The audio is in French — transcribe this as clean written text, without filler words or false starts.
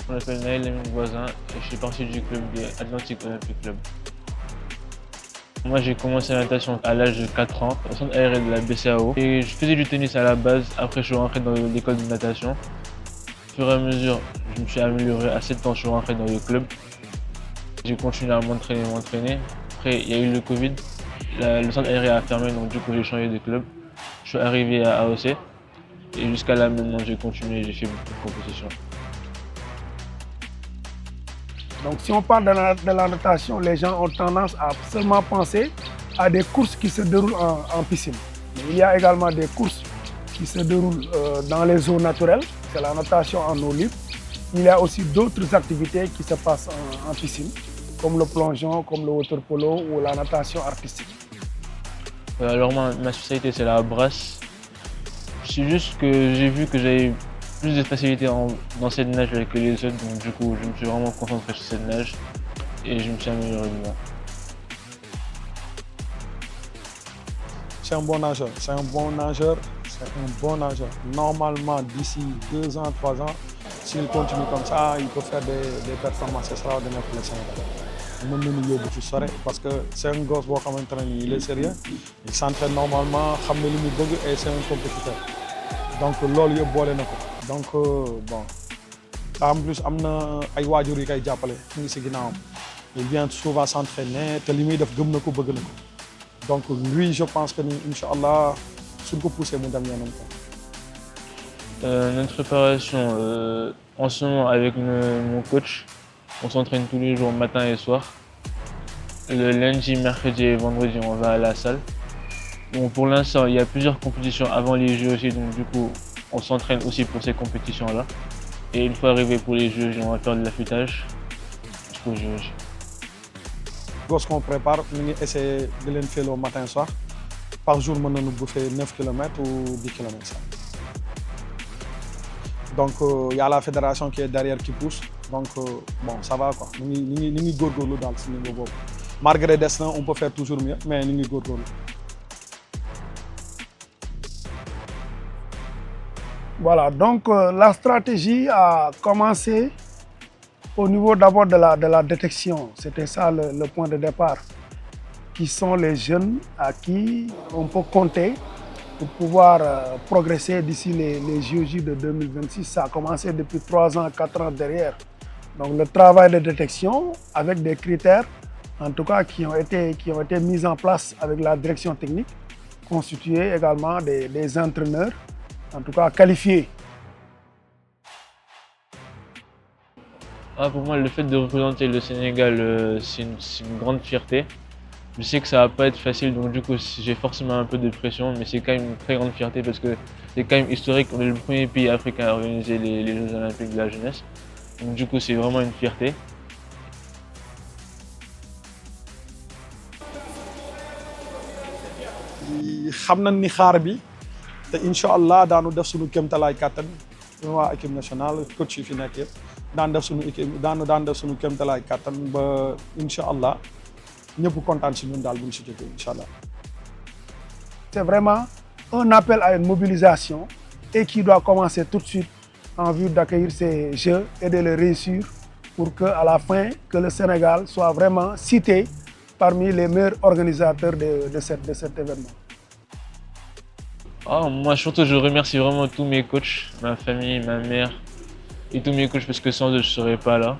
Je m'appelle Naël, mon voisin, et je suis parti du club de Atlantic Olympic Club. Moi, j'ai commencé la natation à l'âge de 4 ans, au centre aéré de la BCAO. Et je faisais du tennis à la base, après je suis rentré dans l'école de natation. Au fur et à mesure, je me suis amélioré. À 7 ans, je suis rentré dans le club. J'ai continué à m'entraîner. Après, il y a eu le Covid. Le centre aéré a fermé, donc du coup, j'ai changé de club. Je suis arrivé à AOC. Et jusqu'à là, maintenant, j'ai continué, j'ai fait beaucoup de compétitions. Donc si on parle de la natation, les gens ont tendance à seulement penser à des courses qui se déroulent en piscine. Mais il y a également des courses qui se déroulent dans les eaux naturelles, c'est la natation en eau libre. Il y a aussi d'autres activités qui se passent en piscine, comme le plongeon, comme le water polo ou la natation artistique. Alors ma spécialité, c'est la brasse. C'est juste que j'ai vu que j'avais plus de facilité dans cette nage que les autres, donc du coup je me suis vraiment concentré sur cette nage et je me suis amélioré dedans. C'est un bon nageur, c'est un bon nageur, c'est un bon nageur. Normalement, d'ici 2 ans, 3 ans, s'il continue comme ça, il peut faire des performances extraordinaires pour le Sénégal. Mën nañu yóbbu ci sore parce que c'est un gosse boo xamante ne nii il est sérieux, il s'entraîne normalement, xam na li mu bëgg et c'est un compétiteur. Donc loolu yëpp boole na ko. Donc bon, en plus am na ay waajur yi koy jàppale ñu ngi si ginnaawam. Il vient souvent s'entraîner te li muy def gëm na ko bëgg na ko. Donc lui, je pense que Inch'Allah, suñ ko poussé mu dem yoonam ko. Notre préparation, en ce moment avec mon coach, on s'entraîne tous les jours, matin et soir. Le lundi, mercredi et vendredi, on va à la salle. Bon, pour l'instant, il y a plusieurs compétitions avant les Jeux aussi, donc du coup, on s'entraîne aussi pour ces compétitions-là. Et une fois arrivé pour les Jeux, on va faire de l'affûtage jusqu'aux Jeux aussi. Gosse qu'on prépare, on essaie de les faire le matin et soir. Par jour, on nous bouffer 9 km ou 10 km. Donc, il y a la fédération qui est derrière qui pousse. Donc, bon, ça va quoi. Nous sommes gorgorlou dans ce niveau. Malgré destin, on peut faire toujours mieux, mais nous sommes gorgorlou. Voilà, donc la stratégie a commencé au niveau d'abord de la détection. C'était ça le point de départ. Qui sont les jeunes à qui on peut compter pour pouvoir progresser d'ici les JOJ de 2026. Ça a commencé depuis 3 ans, 4 ans derrière. Donc le travail de détection avec des critères, en tout cas qui ont été mis en place avec la direction technique, constitués également des entraîneurs, en tout cas qualifiés. Pour moi, le fait de représenter le Sénégal, c'est une grande fierté. Je sais que ça va pas être facile, donc du coup j'ai forcément un peu de pression, mais c'est quand même une très grande fierté parce que c'est quand même historique. On est le premier pays africain à organiser les Jeux Olympiques de la jeunesse. Donc du coup c'est vraiment une fierté. Xam nañ ni xaar bi te Inch'Allah daanu def suñu kéemtalaay kàttan waa équipe nationale coach yi fi nekk yëpp daan def suñu équipe daan def suñu kéemtalaay kàttan ba Inch'Allah ñëpp kontaan si ñun daal bu ñu si jógee Inch'Allah. C'est vraiment un appel à une mobilisation et qui doit commencer tout de suite en vue d'accueillir ces Jeux et de les réussir pour qu'à la fin, que le Sénégal soit vraiment cité parmi les meilleurs organisateurs de cet événement. Moi surtout je remercie vraiment tous mes coachs, ma famille, ma mère et tous mes coachs parce que sans eux je ne serais pas là.